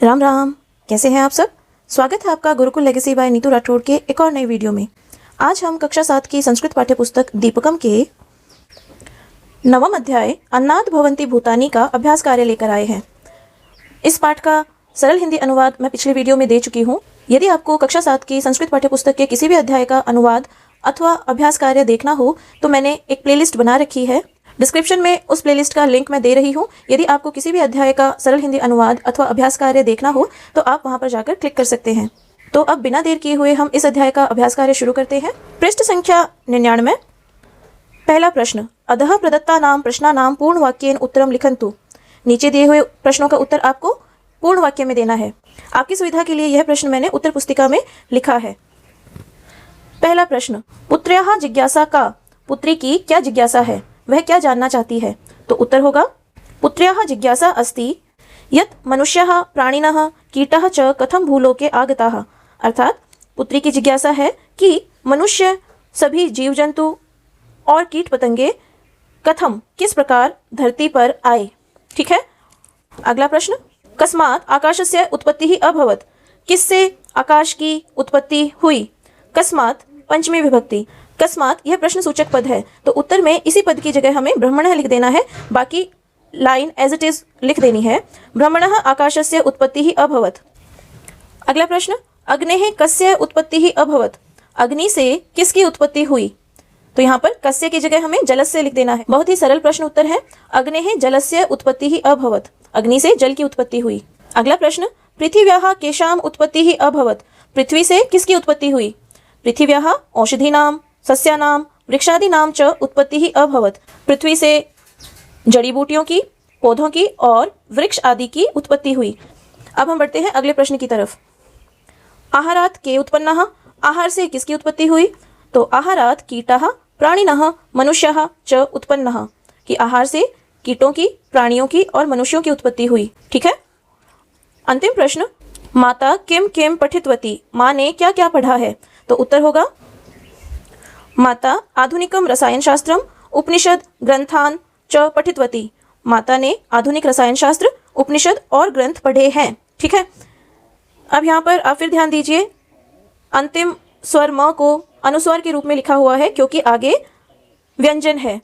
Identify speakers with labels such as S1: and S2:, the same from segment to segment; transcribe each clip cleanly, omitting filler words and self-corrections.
S1: राम राम, कैसे हैं आप सब। स्वागत है आपका गुरुकुल लेगेसी बाय नीतू राठौड़ के एक और नई वीडियो में। आज हम कक्षा 7 की संस्कृत पाठ्य पुस्तक दीपकम के 9वां अध्याय अन्नात् भवन्ति भूतानि का अभ्यास कार्य लेकर आए हैं। इस पाठ का सरल हिंदी अनुवाद मैं पिछली वीडियो में दे चुकी हूँ। यदि आपको कक्षा 7 की संस्कृत पाठ्य पुस्तक के किसी भी अध्याय का अनुवाद अथवा अभ्यास कार्य देखना हो तो मैंने एक प्लेलिस्ट बना रखी है। डिस्क्रिप्शन में उस प्लेलिस्ट का लिंक मैं दे रही हूँ। यदि आपको किसी भी अध्याय का सरल हिंदी अनुवाद अथवा अभ्यास कार्य देखना हो तो आप वहां पर जाकर क्लिक कर सकते हैं। तो अब बिना देर किए हुए हम इस अध्याय का अभ्यास कार्य शुरू करते हैं। पृष्ठ संख्या 99। पहला प्रश्न, अधः प्रदत्तानां प्रश्नानां पूर्ण वाक्येन उत्तरम लिखन्तु। नीचे दिए हुए प्रश्नों का उत्तर आपको पूर्ण वाक्य में देना है। आपकी सुविधा के लिए यह प्रश्न मैंने उत्तर पुस्तिका में लिखा है। पहला प्रश्न, पुत्र्याः जिज्ञासा का, पुत्री की क्या जिज्ञासा है, वह क्या जानना चाहती है। तो उत्तर होगा पुत्र्याः जिज्ञासा अस्ति यत् मनुष्यः प्राणिनः कीटः च कथं भूलोके आगताः। अर्थात पुत्री की जिज्ञासा है कि मनुष्य, सभी जीव जंतु और कीट पतंगे कथम, किस प्रकार धरती पर आए। ठीक है। अगला प्रश्न, कस्मात् आकाशस्य उत्पत्तिः अभवत्, किससे आकाश की उत्पत्ति हुई। कस्मात् पंचमी विभक्ति। कस्मात् यह प्रश्न सूचक पद है तो उत्तर में इसी पद की जगह हमें ब्रह्मणः लिख देना है। बाकी लाइन एज इट इज लिख देनी है। ब्रह्मणः आकाशस्य उत्पत्तिः अभवत्। अगला प्रश्न, अग्नेः कस्य उत्पत्तिः अभवत्, अग्नि से किसकी उत्पत्ति हुई। तो यहाँ पर कस्य की जगह हमें जलस्य लिख देना है। बहुत ही सरल प्रश्न उत्तर है। अग्नेः जलस्य उत्पत्तिः अभवत्, अग्नि से जल की उत्पत्ति हुई। अगला प्रश्न, पृथिव्याः केषाम् उत्पत्तिः अभवत्, पृथ्वी से किसकी उत्पत्ति हुई। पृथिव्याः औषधीनां सस्यानां वृक्षादीनां च उत्पत्तिः अभवत्, पृथ्वी से जड़ी बूटियों की, पौधों की और वृक्ष आदि की उत्पत्ति हुई। अब हम बढ़ते हैं अगले प्रश्न की तरफ। आहारात् के उत्पन्नः, आहार से किसकी उत्पत्ति हुई। तो आहारात् कीटाः प्राणिनः मनुष्यः च उत्पन्नः, कि आहार से कीटों की, प्राणियों की और मनुष्यों की उत्पत्ति हुई। ठीक है। अंतिम प्रश्न, माता किम किम पठितवती, माँ ने क्या क्या पढ़ा है। तो उत्तर होगा माता आधुनिकम रसायन शास्त्रम उपनिषद ग्रंथान च पठितवती, माता ने आधुनिक रसायन शास्त्र, उपनिषद और ग्रंथ पढ़े हैं। ठीक है। अब यहाँ पर आप फिर ध्यान दीजिए, अंतिम स्वर म को अनुस्वार के रूप में लिखा हुआ है क्योंकि आगे व्यंजन है।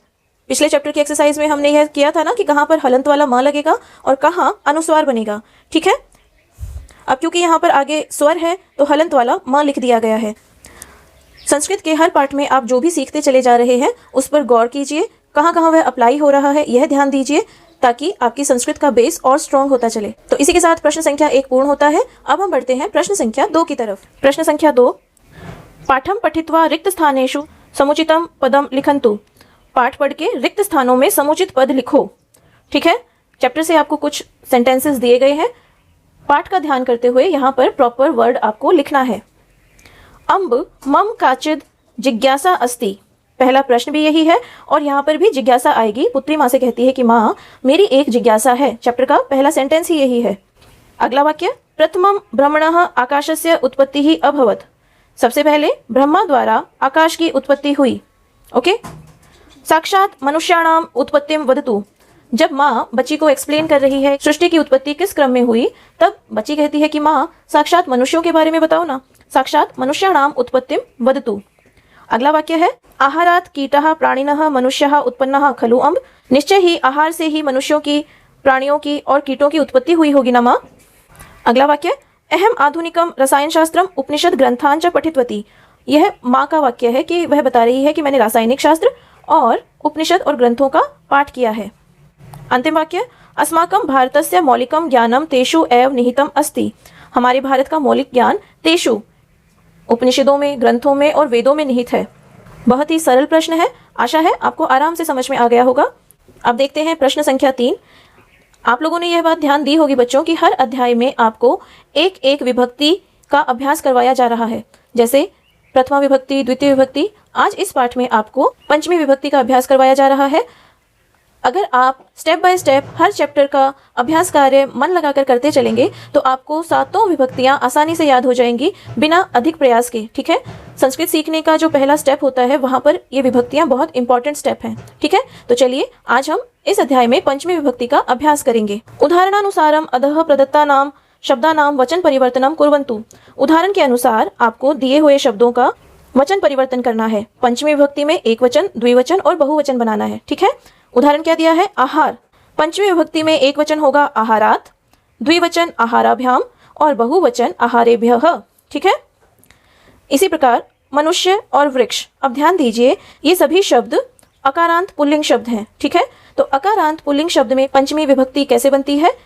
S1: पिछले चैप्टर की एक्सरसाइज में हमने यह किया था ना कि कहाँ पर हलंत वाला म लगेगा और कहाँ अनुस्वार बनेगा। ठीक है। अब क्योंकि यहाँ पर आगे स्वर है तो हलंत वाला म लिख दिया गया है। संस्कृत के हर पाठ में आप जो भी सीखते चले जा रहे हैं उस पर गौर कीजिए, कहाँ कहाँ वह अप्लाई हो रहा है यह ध्यान दीजिए ताकि आपकी संस्कृत का बेस और स्ट्रॉन्ग होता चले। तो इसी के साथ प्रश्न संख्या 1 पूर्ण होता है। अब हम बढ़ते हैं प्रश्न संख्या 2 की तरफ। प्रश्न संख्या 2, पाठम पठित्वा रिक्त स्थानेषु समुचितम पदम लिखन्तु, पाठ पढ़ के रिक्त स्थानों में समुचित पद लिखो। ठीक है। चैप्टर से आपको कुछ सेंटेंसेस दिए गए हैं, पाठ का ध्यान करते हुए यहाँ पर प्रॉपर वर्ड आपको लिखना है। अम्ब मम काचिद जिज्ञासा अस्ति, पहला प्रश्न भी यही है और यहाँ पर भी जिज्ञासा आएगी। पुत्री माँ से कहती है कि माँ मेरी एक जिज्ञासा है। चैप्टर का पहला सेंटेंस ही यही है। अगला वाक्य, प्रथमम ब्रह्मणः आकाशस्य उत्पत्तिः अभवत्, सबसे पहले ब्रह्मा द्वारा आकाश की उत्पत्ति हुई। ओके। साक्षात मनुष्याणाम उत्पत्तिम वदतु, जब माँ बच्ची को एक्सप्लेन कर रही है सृष्टि की उत्पत्ति किस क्रम में हुई तब बच्ची कहती है कि माँ साक्षात मनुष्यों के बारे में बताओ ना, साक्षात मनुष्याणाम उत्पत्तिम वदतु। अगला वाक्य है, आहारात् कीटः प्राणिनः मनुष्यः उत्पन्नः खलु अम्ब, निश्चय ही आहार से ही मनुष्यों की, प्राणियों की और कीटों की उत्पत्ति हुई होगी ना माँ। अगला वाक्य, अहम आधुनिकम रसायन शास्त्रम उपनिषद ग्रंथान च पठितवती, यह माँ का वाक्य है कि वह बता रही है कि मैंने रासायनिक शास्त्र और उपनिषद और ग्रंथों का पाठ किया है। अंतिम वाक्य, अस्माकं भारतस्य मौलिकम ज्ञानम तेषु एव निहितम अस्ति, हमारे भारत का मौलिक ज्ञान तेषु, उपनिषदों में, ग्रंथों में और वेदों में निहित है। बहुत ही सरल प्रश्न है, आशा है आपको आराम से समझ में आ गया होगा। अब देखते हैं प्रश्न संख्या 3। आप लोगों ने यह बात ध्यान दी होगी बच्चों कि हर अध्याय में आपको एक एक विभक्ति का अभ्यास करवाया जा रहा है। जैसे प्रथमा विभक्ति, द्वितीय विभक्ति, आज इस पाठ में आपको पंचमी विभक्ति का अभ्यास करवाया जा रहा है। अगर आप step by step her chapter का अभ्यास कार्य मन लगाकर करते चलेंगे तो आपको सातों विभक्तियां आसानी से याद हो जाएंगी बिना अधिक प्रयास के। ठीक है। संस्कृत सीखने का जो पहला स्टेप होता है वहां पर ये विभक्तियां बहुत इंपॉर्टेंट स्टेप हैं। ठीक है। तो चलिए आज हम इस अध्याय में पंचमी विभक्ति का अभ्यास करेंगे। उदाहरणानुसारम अधः प्रदत्तानाम शब्दानाम वचन परिवर्तनम कुर्वन्तु। उदाहरण के अनुसार आपको दिए हुए शब्दों का वचन परिवर्तन करना है। पंचमी विभक्ति में एक वचन, द्विवचन और बहुवचन बनाना है। ठीक है, उदाहरण क्या दिया है? आहार। पंचमी विभक्ति में एक वचन होगा आहारात, द्विवचन आहाराभ्याम और बहुवचन आहारेभ्यः। ठीक है, इसी प्रकार मनुष्य और वृक्ष। अब ध्यान दीजिए, ये सभी शब्द अकारांत पुल्लिंग शब्द हैं। ठीक है, तो अकारांत पुल्लिंग शब्द में पंचमी विभक्ति कैसे बनती है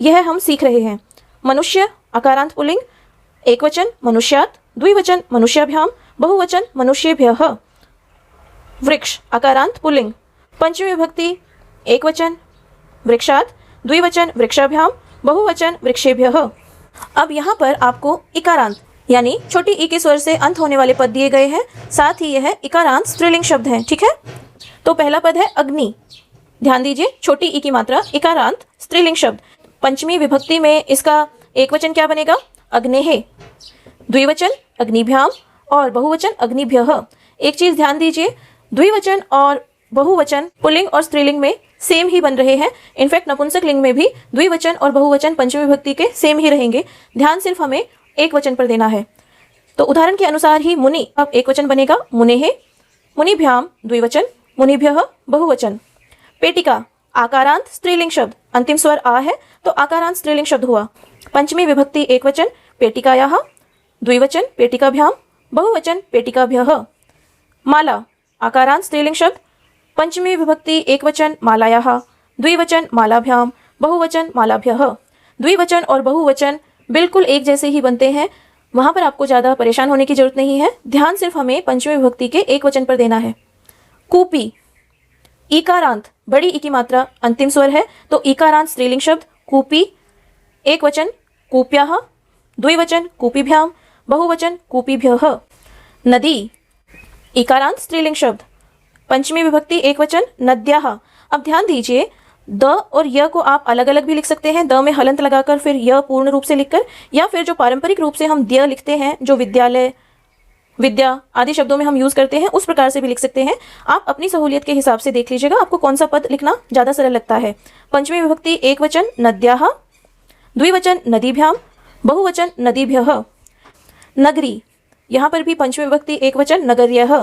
S1: यह हम सीख रहे हैं। मनुष्य अकारांत पुल्लिंग, एक वचन मनुष्यात, द्विवचन मनुष्याभ्याम, बहुवचन मनुष्येभ्यः। वृक्ष अकारांत पुल्लिंग, पंचमी विभक्ति एक वचन वृक्षात, द्विवचन वृक्षाभ्याम, बहुवचन वृक्षेभ्यः। अब यहाँ पर आपको इकारांत यानी छोटी ई के स्वर से अंत होने वाले पद दिए गए हैं, साथ ही यह इकारांत स्त्रीलिंग शब्द है। ठीक है, तो पहला पद है अग्नि। ध्यान दीजिए, छोटी ई की मात्रा, इकारांत स्त्रीलिंग शब्द। पंचमी विभक्ति में इसका एक वचन क्या बनेगा? अग्नेः, द्विवचन अग्निभ्याम और बहुवचन अग्निभ्यः। एक चीज ध्यान दीजिए, द्विवचन और बहुवचन पुल्लिंग और स्त्रीलिंग में सेम ही बन रहे हैं। इनफैक्ट नपुंसक लिंग में भी द्विवचन और बहुवचन पंचमी विभक्ति के सेम ही रहेंगे। ध्यान सिर्फ हमें एक वचन पर देना है। तो उदाहरण के अनुसार ही मुनि, अब एक वचन बनेगा मुनेः, मुनिभ्याम द्विवचन, मुनिभ्यः बहुवचन। पेटिका आकारांत स्त्रीलिंग शब्द, अंतिम स्वर आ है तो आकारांत स्त्रीलिंग शब्द हुआ। पंचमी विभक्ति एक वचन पेटिकायाः, द्विवचन पेटिकाभ्याम, बहुवचन पेटिकाभ्यः। माला आकारांत स्त्रीलिंग शब्द, पंचमी विभक्ति एक वचन मालायाः, द्विवचन मालाभ्याम, बहुवचन मालाभ्यः। द्विवचन और बहुवचन बिल्कुल एक जैसे ही बनते हैं, वहां पर आपको ज़्यादा परेशान होने की जरूरत नहीं है। ध्यान सिर्फ हमें पंचमी विभक्ति के एक वचन पर देना है। कूपी ईकारांत, बड़ी ई की मात्रा अंतिम स्वर है तो ईकारांत स्त्रीलिंग शब्द कूपी, एक वचन कूप्याः, द्विवचन कूपीभ्याम, बहुवचन कूपीभ्यः। नदी ईकारांत स्त्रीलिंग शब्द, पंचमी विभक्ति एक वचन नद्याः। अब ध्यान दीजिए, द और य को आप अलग अलग भी लिख सकते हैं, द में हलंत लगाकर फिर य पूर्ण रूप से लिखकर, या फिर जो पारंपरिक रूप से हम द्य लिखते हैं, जो विद्यालय विद्या आदि शब्दों में हम यूज करते हैं, उस प्रकार से भी लिख सकते हैं। आप अपनी सहूलियत के हिसाब से देख लीजिएगा आपको कौन सा पद लिखना ज्यादा सरल लगता है। पंचमी विभक्ति एक वचन नद्याः, द्विवचन नदीभ्याम, बहुवचन नदीभ्यः। नगरी, यहाँ पर भी पंचमी विभक्ति एक वचन नगर्यः।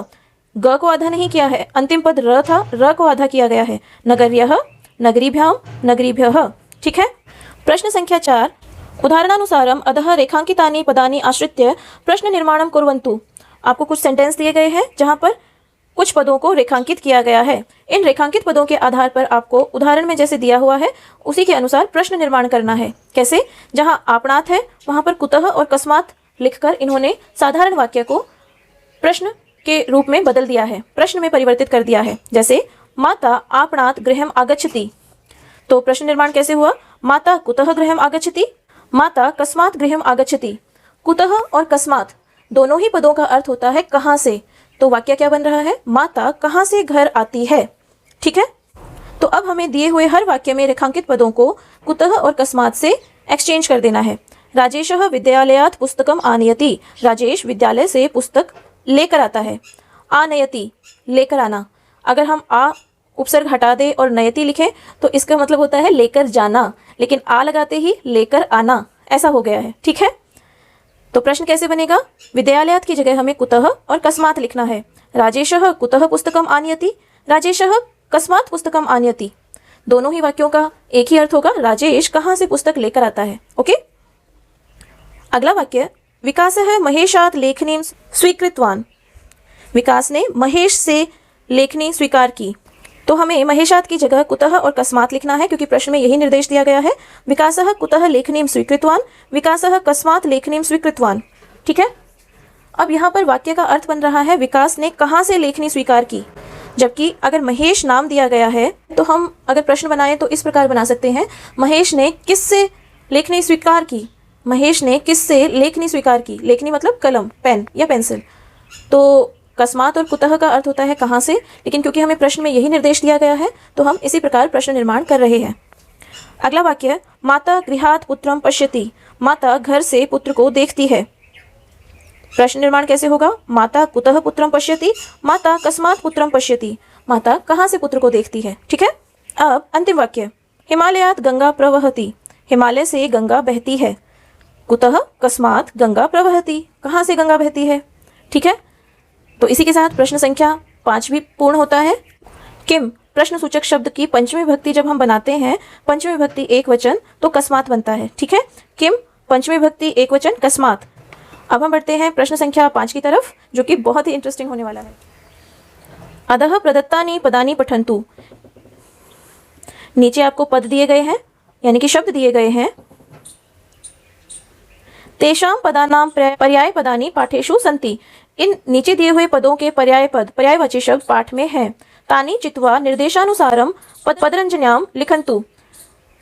S1: ग को आधा नहीं किया है, अंतिम पद र था, र को आधा किया गया है। नगर्यः, नगरीभ्याम, नगरीभ्यः। ठीक है, प्रश्न संख्या 4, उदाहरणानुसारम अधः रेखांकितानि पदानि आश्रित्य प्रश्न निर्माणम कुर्वन्तु। आपको कुछ सेंटेंस दिए गए हैं जहां पर कुछ पदों को रेखांकित किया गया है। इन रेखांकित पदों के आधार पर आपको उदाहरण में जैसे दिया हुआ है उसी के अनुसार प्रश्न निर्माण करना है। कैसे? जहां आपणात है वहां पर कुतः और कस्मात लिखकर इन्होंने साधारण वाक्य को प्रश्न के रूप में बदल दिया है, प्रश्न में परिवर्तित कर दिया है। जैसे माता आपणात गृहम आगच्छति, तो प्रश्न निर्माण कैसे हुआ? माता कुतः गृहम आगच्छति, माता कस्मात गृहम आगच्छति। कुतः और कस्मात दोनों ही पदों का अर्थ होता है कहां से, तो वाक्य क्या बन रहा है? माता कहां से घर आती है। ठीक है, तो अब हमें दिए हुए हर वाक्य में रेखांकित पदों को कुतः और कस्मात से एक्सचेंज कर देना है। राजेशः विद्यालयात् पुस्तकम आनयति, राजेश विद्यालय से पुस्तक लेकर आता है। आनयति लेकर आना, अगर हम आ उपसर्ग हटा दे और नयति लिखें तो इसका मतलब होता है लेकर जाना, लेकिन आ लगाते ही लेकर आना ऐसा हो गया है। ठीक है, तो प्रश्न कैसे बनेगा? विद्यालयात् की जगह हमें कुतः और कस्मात लिखना है। राजेशः कुतः पुस्तकम आनयति, राजेशः कस्मात पुस्तकम आनयति। दोनों ही वाक्यों का एक ही अर्थ होगा, राजेश कहाँ से पुस्तक लेकर आता है। ओके, अगला वाक्य, विकासः महेशात् लेखनीं स्वीकृतवान्। विकास ने महेश से लेखनी स्वीकार की, तो हमें महेशात् की जगह कुतः और कस्मात लिखना है क्योंकि प्रश्न में यही निर्देश दिया गया है। विकासः कुतः लेखनीं स्वीकृतवान्, विकासः कस्मात लेखनीं स्वीकृतवान्। ठीक है, अब यहाँ पर वाक्य का अर्थ बन रहा है विकास ने कहाँ से लेखनी स्वीकार की, जबकि अगर महेश नाम दिया गया है तो हम अगर प्रश्न बनाएं तो इस प्रकार बना सकते हैं, महेश ने किससे लेखनी स्वीकार की। महेश ने किससे लेखनी स्वीकार की, लेखनी मतलब कलम, पेन या पेंसिल। तो कस्मात और कुतः का अर्थ होता है कहाँ से, लेकिन क्योंकि हमें प्रश्न में यही निर्देश दिया गया है तो हम इसी प्रकार प्रश्न निर्माण कर रहे हैं। अगला वाक्य, माता गृहात् पुत्रम पश्यति, माता घर से पुत्र को देखती है। प्रश्न निर्माण कैसे होगा? माता कुतः पुत्रम पश्यति, माता कस्मात पुत्रम पश्यति। माता कहाँ से पुत्र को देखती है। ठीक है, अब अंतिम वाक्य, हिमालयात् गंगा प्रवहति, हिमालय से गंगा बहती है। कुतः कस्मात् गंगा प्रवहति, कहाँ से गंगा बहती है। ठीक है, तो इसी के साथ प्रश्न संख्या 5 भी पूर्ण होता है। किम प्रश्न सूचक शब्द की पंचमी विभक्ति जब हम बनाते हैं, पंचमी विभक्ति एक वचन, तो कस्मात् बनता है। ठीक है, किम पंचमी विभक्ति एक वचन कस्मात्। अब हम बढ़ते हैं प्रश्न संख्या 5 की तरफ, जो कि बहुत ही इंटरेस्टिंग होने वाला है। अधः प्रदत्तानि पदानि पठन्तु। नीचे आपको पद दिए गए हैं, यानी कि शब्द दिए गए हैं। तेषां पदानां पर्याय पदानि पाठेषु सन्ति। इन नीचे दिए हुए पदों के पर्यायवाची शब्द पाठ में हैं। तानि चित्वा निर्देशानुसारम पदरंजन्यां लिखन्तु।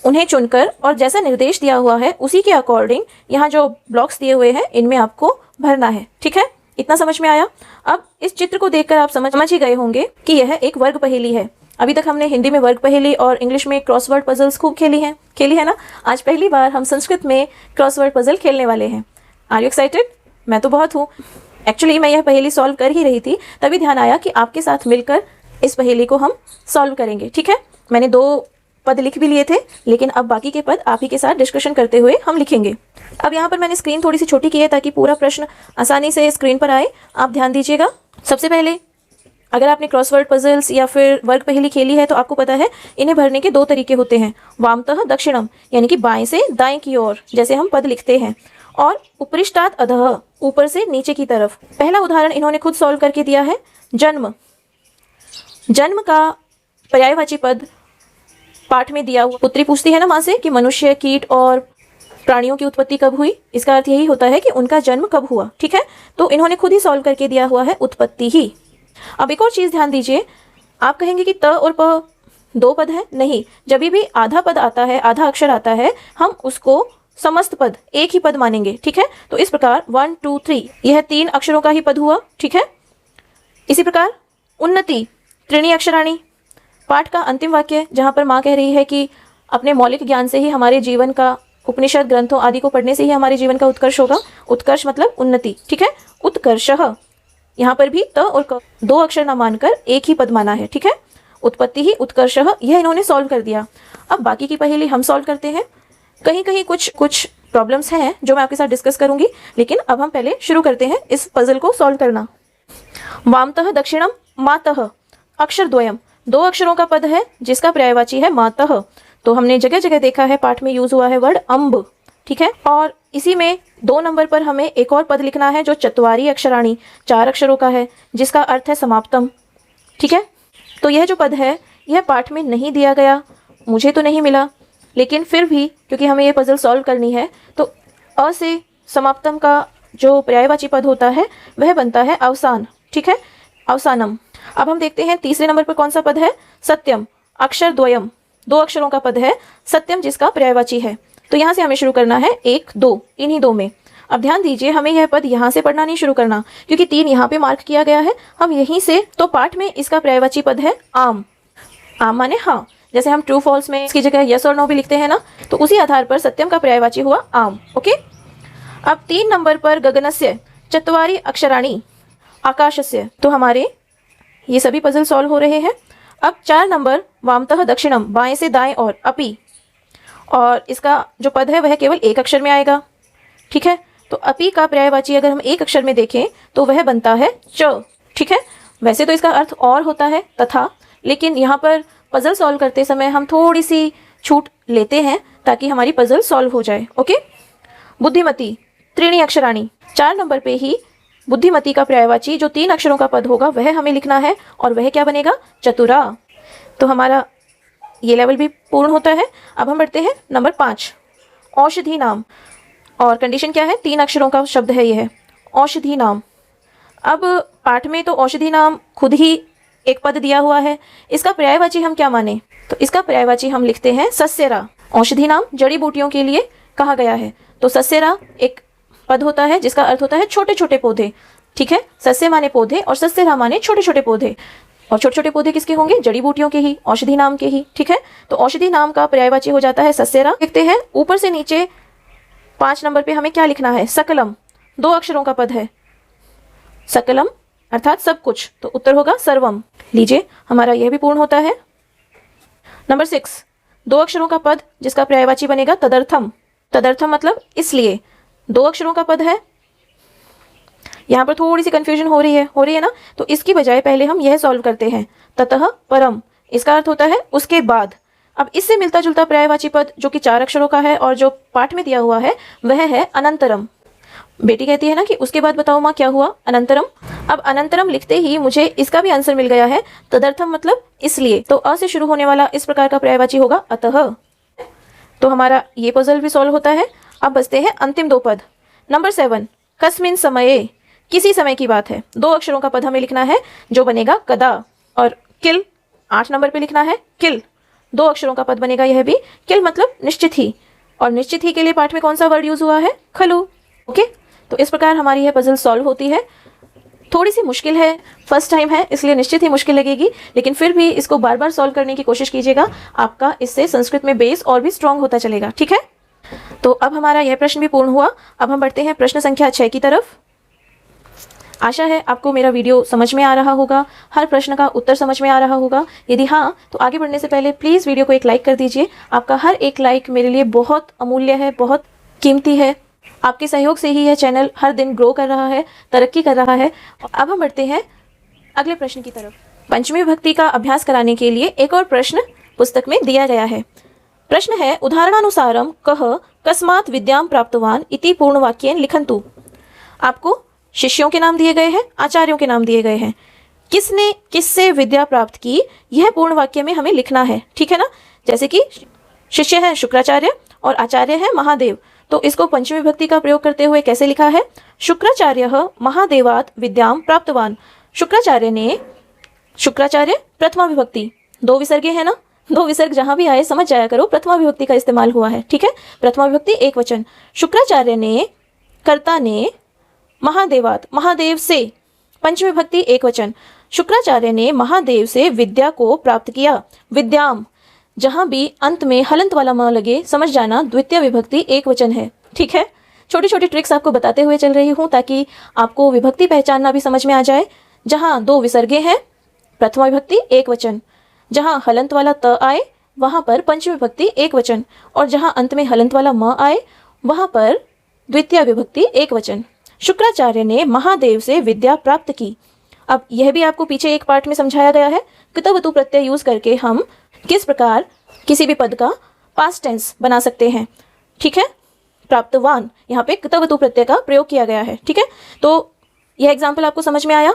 S1: उन्हें चुनकर और जैसा निर्देश दिया हुआ है उसी के अकॉर्डिंग यहाँ जो ब्लॉक्स दिए हुए हैं इनमें आपको भरना है। ठीक है, इतना समझ में आया। अब इस चित्र को देखकर आप समझ ही गए होंगे कि यह एक वर्ग पहेली है। अभी तक हमने हिंदी में वर्ग पहेली और इंग्लिश में क्रॉसवर्ड पजल्स खूब खेली है ना। आज पहली बार हम संस्कृत में क्रॉसवर्ड पजल खेलने वाले हैं। Are you excited? मैं तो बहुत हूँ। एक्चुअली मैं यह पहेली सॉल्व कर ही रही थी, तभी ध्यान आया कि आपके साथ मिलकर इस पहेली को हम सॉल्व करेंगे। ठीक है, मैंने 2 पद लिख भी लिए थे, लेकिन अब बाकी के पद आप ही के साथ डिस्कशन करते हुए हम लिखेंगे। अब यहाँ पर मैंने स्क्रीन थोड़ी सी छोटी की है ताकि पूरा प्रश्न आसानी से स्क्रीन पर आए। आप ध्यान दीजिएगा। सबसे पहले अगर आपने क्रॉसवर्ड पजल्स या फिर वर्ग पहेली खेली है तो आपको पता है इन्हें भरने के 2 तरीके होते हैं। वामतः दक्षिणम, यानी कि बाएं से दाएं की ओर जैसे हम पद लिखते हैं, और उपरिष्टात् अधः, ऊपर से नीचे की तरफ। पहला उदाहरण इन्होंने खुद सॉल्व करके दिया है। जन्म, जन्म का पर्यायवाची पद पाठ में दिया हुआ। पुत्री पूछती है ना माँ से कि मनुष्य, कीट और प्राणियों की उत्पत्ति कब हुई। इसका अर्थ यही होता है कि उनका जन्म कब हुआ। ठीक है, तो इन्होंने खुद ही सॉल्व करके दिया हुआ है उत्पत्ति ही। अब एक और चीज़ ध्यान दीजिए। आप कहेंगे कि त और प 2 पद हैं। नहीं, जब भी आधा पद आता है, आधा अक्षर आता है, हम उसको समस्त पद एक ही पद मानेंगे। ठीक है, तो इस प्रकार 1 2 3 यह 3 अक्षरों का ही पद हुआ। ठीक है, इसी प्रकार उन्नति त्रीणि अक्षराणि, पाठ का अंतिम वाक्य जहाँ पर माँ कह रही है कि अपने मौलिक ज्ञान से ही हमारे जीवन का, उपनिषद ग्रंथों आदि को पढ़ने से ही हमारे जीवन का उत्कर्ष होगा। उत्कर्ष मतलब उन्नति। ठीक है, उत्कर्षः, यहाँ पर भी त और क 2 अक्षर न मानकर एक ही पद माना है। ठीक है, उत्पत्ति ही उत्कर्षः, यह इन्होंने सॉल्व कर दिया। अब बाकी की पहेली हम सॉल्व करते हैं। कहीं कहीं कुछ प्रॉब्लम्स हैं जो मैं आपके साथ डिस्कस करूंगी, लेकिन अब हम पहले शुरू करते हैं इस पजल को सॉल्व करना। वामतः दक्षिणम मातः, अक्षर द्वयम, 2 अक्षरों का पद है जिसका पर्यायवाची है मातः। तो हमने जगह जगह देखा है पाठ में यूज हुआ है वर्ड अम्ब। ठीक है, और इसी में 2 नंबर पर हमें एक और पद लिखना है जो चत्वारी अक्षराणी, 4 अक्षरों का है, जिसका अर्थ है समाप्तम। ठीक है, तो यह जो पद है यह पाठ में नहीं दिया गया, मुझे तो नहीं मिला, लेकिन फिर भी क्योंकि हमें यह पजल सॉल्व करनी है तो अ से समाप्तम का जो पर्यायवाची पद होता है वह बनता है अवसान। ठीक है, अवसानम। अब हम देखते हैं तीसरे नंबर पर कौन सा पद है। सत्यम, अक्षर द्वयम, 2 अक्षरों का पद है सत्यम, जिसका पर्यायवाची है। तो यहाँ से हमें शुरू करना है 1 2, इन्हीं 2 में। अब ध्यान दीजिए, हमें यह पद यहाँ से पढ़ना नहीं शुरू करना, क्योंकि 3 यहाँ पे मार्क किया गया है। हम यहीं से, तो पाठ में इसका पर्यायवाची पद है आम। आम माने हाँ, जैसे हम ट्रू फॉल्स में इसकी जगह यस और नो भी लिखते हैं ना, तो उसी आधार पर सत्यम का पर्यायवाची हुआ आम। ओके, अब 3 नंबर पर गगनस्य चत्वारी अक्षराणी आकाशस्य। तो हमारे ये सभी पजल सॉल्व हो रहे हैं। अब 4 नंबर वामतः दक्षिणम, बाएं से दाएं और अपि, और इसका जो पद है वह केवल 1 अक्षर में आएगा। ठीक है, तो अपि का पर्यायवाची अगर हम 1 अक्षर में देखें तो वह बनता है च। ठीक है, वैसे तो इसका अर्थ और होता है तथा, लेकिन यहाँ पर पजल सॉल्व करते समय हम थोड़ी सी छूट लेते हैं ताकि हमारी पजल सॉल्व हो जाए। ओके, बुद्धिमती त्रीणि अक्षराणी, 4 नंबर पे ही बुद्धिमती का पर्यायवाची जो 3 अक्षरों का पद होगा वह हमें लिखना है, और वह क्या बनेगा, चतुरा। तो हमारा ये लेवल भी पूर्ण होता है। अब हम बढ़ते हैं नंबर 5, औषधि नाम, और कंडीशन क्या है, 3 अक्षरों का शब्द है यह औषधि नाम। अब पाठ में तो औषधि नाम खुद ही एक पद दिया हुआ है, इसका पर्यायवाची हम क्या माने, तो इसका पर्यायवाची हम लिखते हैं सस्यरा। औषधि नाम जड़ी बूटियों के लिए कहा गया है, तो सस्यरा एक पद होता है जिसका अर्थ होता है छोटे छोटे पौधे। ठीक है, सस्य माने पौधे और सस्यरा माने छोटे छोटे पौधे, और छोटे छोटे पौधे किसके होंगे, जड़ी बूटियों के ही, औषधि नाम के ही। ठीक है, तो औषधि नाम का पर्यायवाची हो जाता है सस्यरा। देखते हैं ऊपर से नीचे 5 नंबर पे हमें क्या लिखना है, सकलम, 2 अक्षरों का पद है सकलम अर्थात सब कुछ, तो उत्तर होगा सर्वम। लीजिए, हमारा यह भी पूर्ण होता है। नंबर 6, 2 अक्षरों का पद जिसका पर्यायवाची बनेगा तदर्थम। तदर्थम मतलब इसलिए, 2 अक्षरों का पद है। यहाँ पर थोड़ी सी कंफ्यूजन हो रही है ना, तो इसकी बजाय पहले हम यह सॉल्व करते हैं। ततः परम, इसका अर्थ होता है उसके बाद। अब इससे मिलता जुलता पर्यायवाची पद जो कि 4 अक्षरों का है और जो पाठ में दिया हुआ है वह है अनंतरम। बेटी कहती है ना कि उसके बाद बताओ माँ क्या हुआ, अनंतरम। अब अनंतरम लिखते ही मुझे इसका भी आंसर मिल गया है। तदर्थम मतलब इसलिए, तो अ से शुरू होने वाला इस प्रकार का पर्यायवाची होगा अतः। तो हमारा ये पजल भी सॉल्व होता है। अब बचते हैं अंतिम 2 पद। नंबर 7, कस्मिन समये, किसी समय की बात है। 2 अक्षरों का पद हमें लिखना है जो बनेगा कदा। और किल 8 नंबर पे लिखना है किल, 2 अक्षरों का पद बनेगा यह भी। किल मतलब निश्चित ही, और निश्चित ही के लिए पाठ में कौन सा वर्ड यूज हुआ है, खलु। ओके, तो इस प्रकार हमारी यह पजल सॉल्व होती है। थोड़ी सी मुश्किल है, फर्स्ट टाइम है इसलिए निश्चित ही मुश्किल लगेगी, लेकिन फिर भी इसको बार बार सॉल्व करने की कोशिश कीजिएगा। आपका इससे संस्कृत में बेस और भी स्ट्रांग होता चलेगा। ठीक है, तो अब हमारा यह प्रश्न भी पूर्ण हुआ। अब हम बढ़ते हैं प्रश्न संख्या 6 की तरफ। आशा है आपको मेरा वीडियो समझ में आ रहा होगा, हर प्रश्न का उत्तर समझ में आ रहा होगा। यदि हाँ, तो आगे बढ़ने से पहले प्लीज़ वीडियो को एक लाइक कर दीजिए। आपका हर एक लाइक मेरे लिए बहुत अमूल्य है, बहुत कीमती है। आपके सहयोग से ही यह चैनल हर दिन ग्रो कर रहा है, तरक्की कर रहा है। अब हम बढ़ते हैं अगले प्रश्न की तरफ। पंचमी विभक्ति का अभ्यास कराने के लिए एक और प्रश्न पुस्तक में दिया गया है। प्रश्न है उदाहरणानुसारम कह कस्मात् विद्याम प्राप्तवान इति पूर्ण वाक्येन लिखन्तु। आपको शिष्यों के नाम दिए गए हैं, आचार्यों के नाम दिए गए हैं। किसने किससे विद्या प्राप्त की, यह पूर्ण वाक्य में हमें लिखना है। ठीक है ना, जैसे कि शिष्य है शुक्राचार्य और आचार्य है महादेव, तो इसको पंचमी विभक्ति का प्रयोग करते हुए कैसे लिखा है, शुक्राचार्य महादेवात् विद्याम प्राप्तवान। शुक्राचार्य ने, शुक्राचार्य प्रथमा विभक्ति, 2 विसर्गे है ना, 2 विसर्ग जहां भी आए समझ जाया करो, प्रथमा विभक्ति का इस्तेमाल हुआ है। ठीक है, प्रथमा विभक्ति एक वचन। शुक्राचार्य ने, कर्ता ने, महादेवात् महादेव से, पंचमी विभक्ति एक वचन। शुक्राचार्य ने महादेव से विद्या को प्राप्त किया। विद्याम, जहां भी अंत में हलंत वाला म लगे समझ जाना द्वितीय विभक्ति एक वचन है। ठीक है, छोटी छोटी ट्रिक्स आपको बताते हुए चल रही हूं ताकि आपको विभक्ति पहचानना भी समझ में आ जाए। जहां 2 विसर्गे हैं प्रथमा विभक्ति एक वचन, जहां हलंत वाला त आए वहां पर पंचमी विभक्ति एक वचन, और जहां अंत में हलंत वाला म आए वहां पर द्वितीय विभक्ति एक वचन। शुक्राचार्य ने महादेव से विद्या प्राप्त की। अब यह भी आपको पीछे एक पार्ट में समझाया गया है, कृतवतु प्रत्यय यूज करके हम किस प्रकार किसी भी पद का पास्ट टेंस बना सकते हैं। ठीक है, प्राप्तवान, यहाँ पे कृतवतु प्रत्यय का प्रयोग किया गया है। ठीक है, तो यह एग्जाम्पल आपको समझ में आया।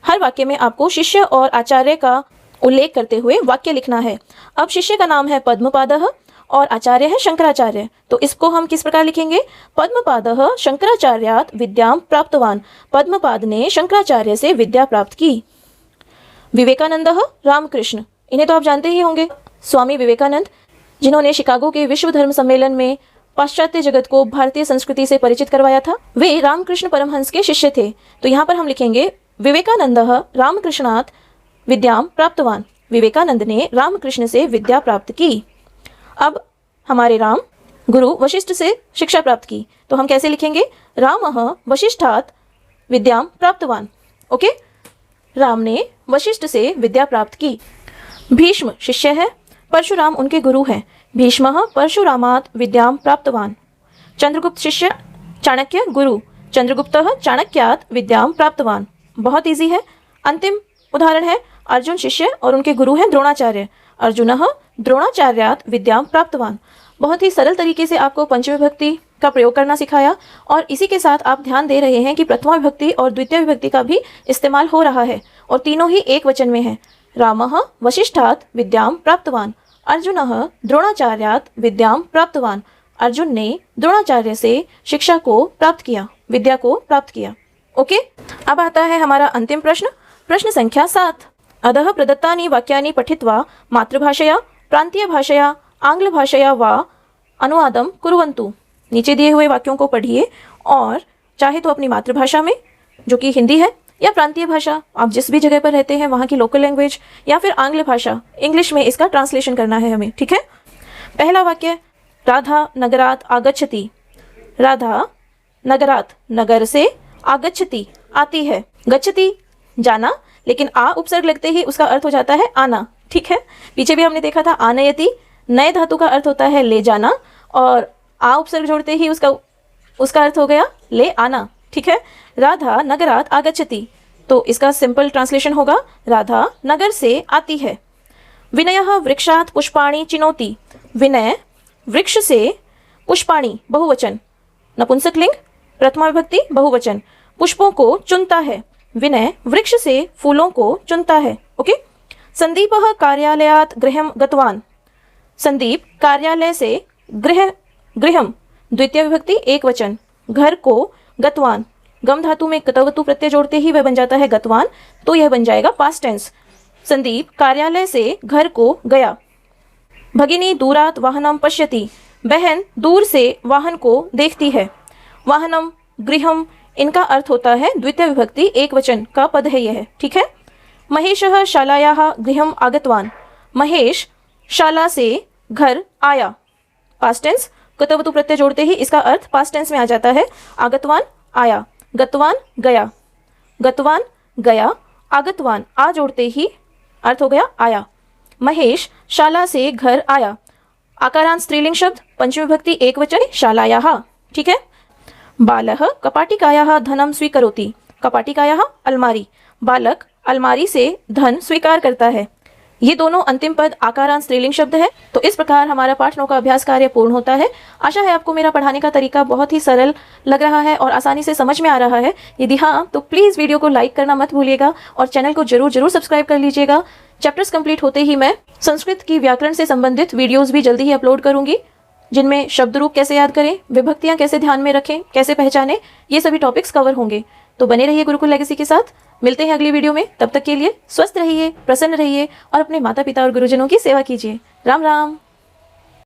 S1: हर वाक्य में आपको शिष्य और आचार्य का उल्लेख करते हुए वाक्य लिखना है। अब शिष्य का नाम है पद्मपादः और आचार्य है शंकराचार्य, तो इसको हम किस प्रकार लिखेंगे, पद्मपादः शंकराचार्यात् विद्याम प्राप्तवान। पद्मपाद ने शंकराचार्य से विद्या प्राप्त की। विवेकानंदः रामकृष्ण, इन्हें तो आप जानते ही होंगे, स्वामी विवेकानंद, जिन्होंने शिकागो के विश्व धर्म सम्मेलन में पाश्चात्य जगत को भारतीय संस्कृति से परिचित करवाया था, वे रामकृष्ण परमहंस के शिष्य थे। तो यहाँ पर हम लिखेंगे विवेकानंदः रामकृष्णात् विद्याम प्राप्तवान। विवेकानंद ने रामकृष्ण से विद्या प्राप्त की। अब हमारे राम गुरु वशिष्ठ से शिक्षा प्राप्त की, तो हम कैसे लिखेंगे, रामः वशिष्ठात् विद्याम प्राप्तवान। ओके, राम ने वशिष्ठ से विद्या प्राप्त की। भीष्म शिष्य है, परशुराम उनके गुरु हैं। भीष्मः परशुरामात् विद्याम प्राप्तवान। चंद्रगुप्त शिष्य, चाणक्य गुरु, चंद्रगुप्तः चाणक्यात् विद्याम प्राप्तवान। बहुत इजी है। अंतिम उदाहरण है अर्जुन शिष्य और उनके गुरु हैं द्रोणाचार्य। अर्जुनः द्रोणाचार्यात् विद्याम प्राप्तवान। बहुत ही सरल तरीके से आपको पंचमी विभक्ति का प्रयोग करना सिखाया, और इसी के साथ आप ध्यान दे रहे हैं कि प्रथमा विभक्ति और द्वितीय विभक्ति का भी इस्तेमाल हो रहा है, और तीनों ही एक वचन में है। रामः वशिष्ठात् विद्याम प्राप्तवान, अर्जुनः द्रोणाचार्यात् विद्याम प्राप्तवान। अर्जुन ने द्रोणाचार्य से शिक्षा को प्राप्त किया, विद्या को प्राप्त किया। ओके, अब आता है हमारा अंतिम प्रश्न, प्रश्न संख्या 7। अधः प्रदत्तानि वाक्यानि पठित्वा मातृभाषया, प्रांतीय भाषया, आंग्ल भाषया वा अनुवादम कुर्वन्तु। नीचे दिए हुए वाक्यों को पढ़िए और चाहे तो अपनी मातृभाषा में जो कि हिंदी है, या प्रांतीय भाषा, आप जिस भी जगह पर रहते हैं वहाँ की लोकल लैंग्वेज, या फिर आंग्ल भाषा इंग्लिश में इसका ट्रांसलेशन करना है हमें। ठीक है, पहला वाक्य, राधा नगरात् आगच्छति। राधा नगरात्, नगर से, आगच्छति आती है, गच्छति जाना, लेकिन आ उपसर्ग लगते ही उसका अर्थ हो जाता है आना। ठीक है, पीछे भी हमने देखा था आनयति, नए धातु का अर्थ होता है ले जाना, और आ उपसर्ग जोड़ते ही उसका उसका अर्थ हो गया ले आना, ठीक है। राधा नगरात आगच्छति, तो इसका सिंपल ट्रांसलेशन होगा राधा नगर से आती है। विनयः वृक्षात् पुष्पाणि चिनोति, विनय वृक्ष से पुष्पाणि बहुवचन, नपुंसकलिंग प्रथमा विभक्ति बहुवचन, पुष्पों को चुनता है। विनय वृक्ष से फूलों को चुनता है। ओके। संदीपः कार्यालयात् गृहं गतवान्, संदीप कार्यालय से गृहम द्वितीय विभक्ति एक वचन, घर को गतवान, गम धातु में कतवतु प्रत्यय जोड़ते ही वह बन जाता है गतवान, तो यह बन जाएगा पास्ट टेंस। संदीप कार्यालय से घर को गया। भगिनी दूरात वाहनम पश्यति, बहन दूर से वाहन को देखती है। वाहनम गृहम इनका अर्थ होता है द्वितीय विभक्ति एक वचन का पद है यह, ठीक है। महेशः शालायाः गृहम आगतवान, महेश शाला से घर आया। पास्ट टेंस, गतवतु प्रत्यय जोड़ते ही इसका अर्थ पास्ट टेंस में आ जाता है। आगतवान आया, गतवान गया, गतवान गया, आगतवान आ जोड़ते ही अर्थ हो गया आया। महेश शाला से घर आया। आकारांत स्त्रीलिंग शब्द पंचमी विभक्ति एक वचन शालायाः, ठीक है। बालः कपाटिकायाः धनं स्वीकरोति, कपाटिकायाः अलमारी, बालक अलमारी से धन स्वीकार करता है। ये दोनों अंतिम पद आकारांत स्त्रीलिंग शब्द है। तो इस प्रकार हमारा पाठनों का अभ्यास कार्य पूर्ण होता है। आशा है आपको मेरा पढ़ाने का तरीका बहुत ही सरल लग रहा है और आसानी से समझ में आ रहा है। यदि हाँ तो प्लीज़ वीडियो को लाइक करना मत भूलिएगा और चैनल को जरूर सब्सक्राइब कर लीजिएगा। चैप्टर्स कंप्लीट होते ही मैं संस्कृत की व्याकरण से संबंधित वीडियोज़ भी जल्दी ही अपलोड करूंगी, जिनमें शब्द रूप कैसे याद करें, विभक्तियाँ कैसे ध्यान में रखें, कैसे पहचानें, ये सभी टॉपिक्स कवर होंगे। तो बने रहिए गुरुकुल लेगेसी के साथ। मिलते हैं अगली वीडियो में, तब तक के लिए स्वस्थ रहिए, प्रसन्न रहिए और अपने माता पिता और गुरुजनों की सेवा कीजिए। राम राम।